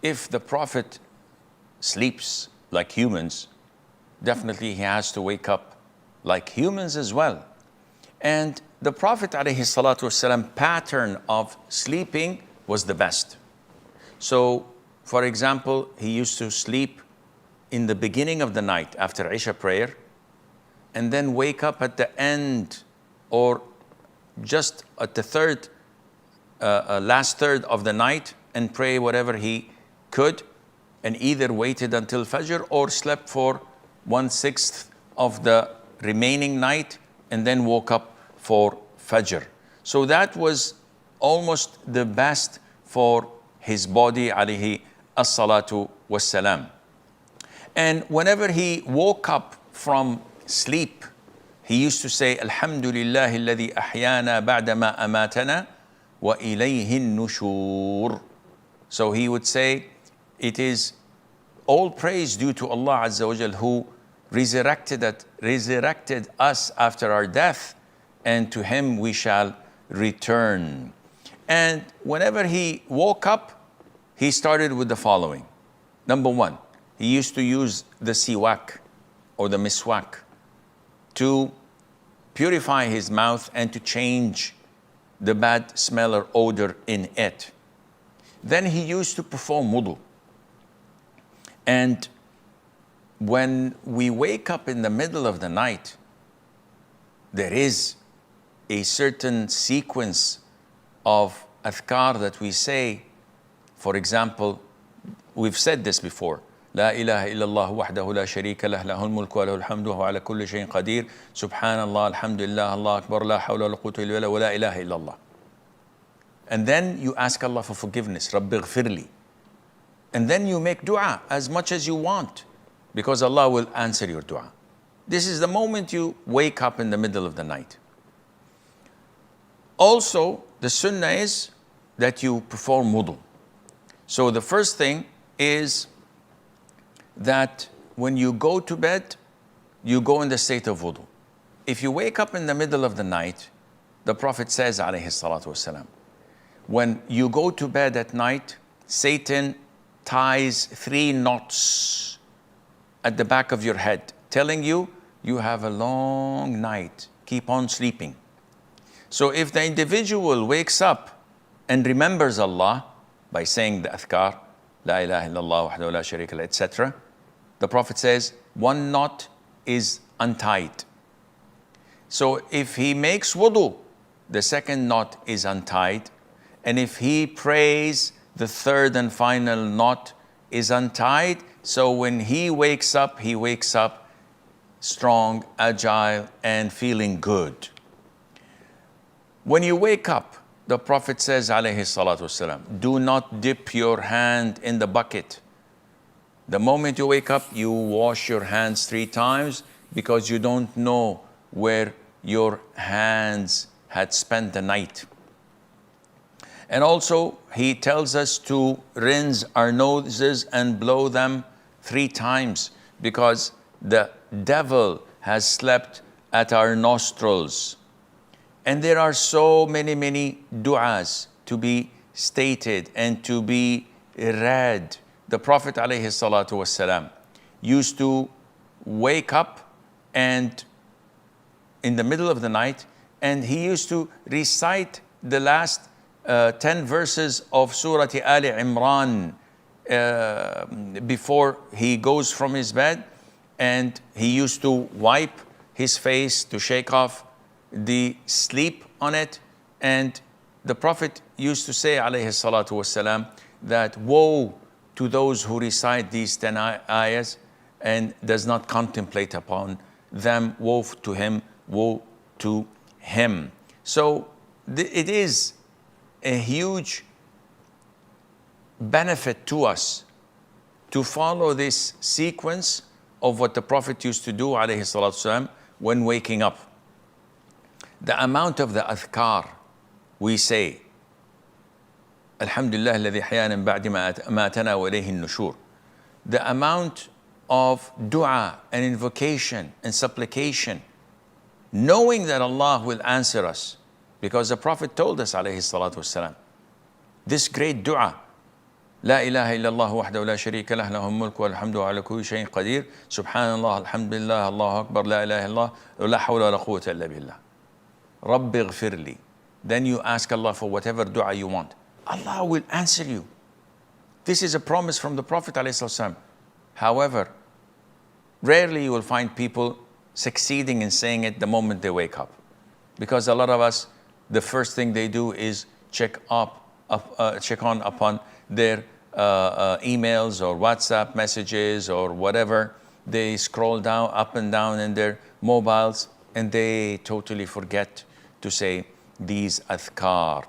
if the Prophet sleeps like humans, definitely he has to wake up like humans as well. And the Prophet ﷺ pattern of sleeping was the best. So, for example, he used to sleep in the beginning of the night after Isha prayer, and then wake up at the end or just at the last third of the night and pray whatever he could, and either waited until Fajr or slept for 1/6 of the remaining night and then woke up for Fajr. So that was almost the best for his body, alayhi as-salatu was-salam. And whenever he woke up from sleep, he used to say, Alhamdulillah alladhi ahyana ba'dama amatana wa ilayhi nushur. So he would say, it is all praise due to Allah Azza wa Jal, who resurrected us after our death, and to him we shall return. And whenever he woke up, he started with the following. Number one, he used to use the siwak or the miswak to purify his mouth and to change the bad smell or odor in it. Then he used to perform wudu. And when we wake up in the middle of the night, there is a certain sequence of adhkar that we say. For example, we've said this before. لا إله إلا الله وحده لا شريك له له الملك وله الحمد وهو على كل شيء قدير سبحان الله الحمد لله الله أكبر لا حول ولا قوة إلا بالله ولا إله إلا الله. And then you ask Allah for forgiveness. رب اغفر لي. And then you make dua as much as you want, because Allah will answer your dua. This is the moment you wake up in the middle of the night. Also, the sunnah is that you perform wudu. So the first thing is that when you go to bed, you go in the state of wudu. If you wake up in the middle of the night, the Prophet says, alayhi salatu wasalam, when you go to bed at night, Satan ties 3 knots at the back of your head, telling you, you have a long night, keep on sleeping. So if the individual wakes up and remembers Allah by saying the adhkar, La ilaha illallah wahdahu la sharika la, etc., the Prophet says 1 knot is untied. So if he makes wudu, the 2nd knot is untied. And if he prays, the 3rd and final knot is untied. So when he wakes up strong, agile, and feeling good. When you wake up, the Prophet says, alayhi salatu wasalam, do not dip your hand in the bucket. The moment you wake up, you wash your hands 3 times, because you don't know where your hands had spent the night. And also, he tells us to rinse our noses and blow them 3 times, because the devil has slept at our nostrils. And there are so many du'as to be stated and to be read. The Prophet ﷺ used to wake up and in the middle of the night, and he used to recite the last 10 verses of Surah Ali Imran before he goes from his bed, and he used to wipe his face to shake off the sleep on it. And the Prophet used to say, alayhi salatu wasalam, that woe to those who recite these 10 ayahs and does not contemplate upon them. Woe to him, woe to him. So it is a huge benefit to us to follow this sequence of what the Prophet used to do, alayhi salatu wasalam, when waking up. The amount of the adhkar we say, Alhamdulillah alladhi ahyana min ba'di ma amatana wa ilayhi nushur. The amount of dua and invocation and supplication, knowing that Allah will answer us, because the Prophet told us, alayhi salatu wasalam, this great dua, لا إله إلا الله وحده لا شريك له له الملك والحمد على كل شيء قدير سبحان الله الحمد لله الله أكبر لا إله إلا الله ولا حول ولا قوة إلا بالله. رب اغفر لي. Then you ask Allah for whatever dua you want. Allah will answer you. This is a promise from the Prophet ﷺ. However, rarely you will find people succeeding in saying it the moment they wake up. Because a lot of us, the first thing they do is check on upon their emails or WhatsApp messages or whatever. They scroll down, up and down in their mobiles, and they totally forget to say these adhkar.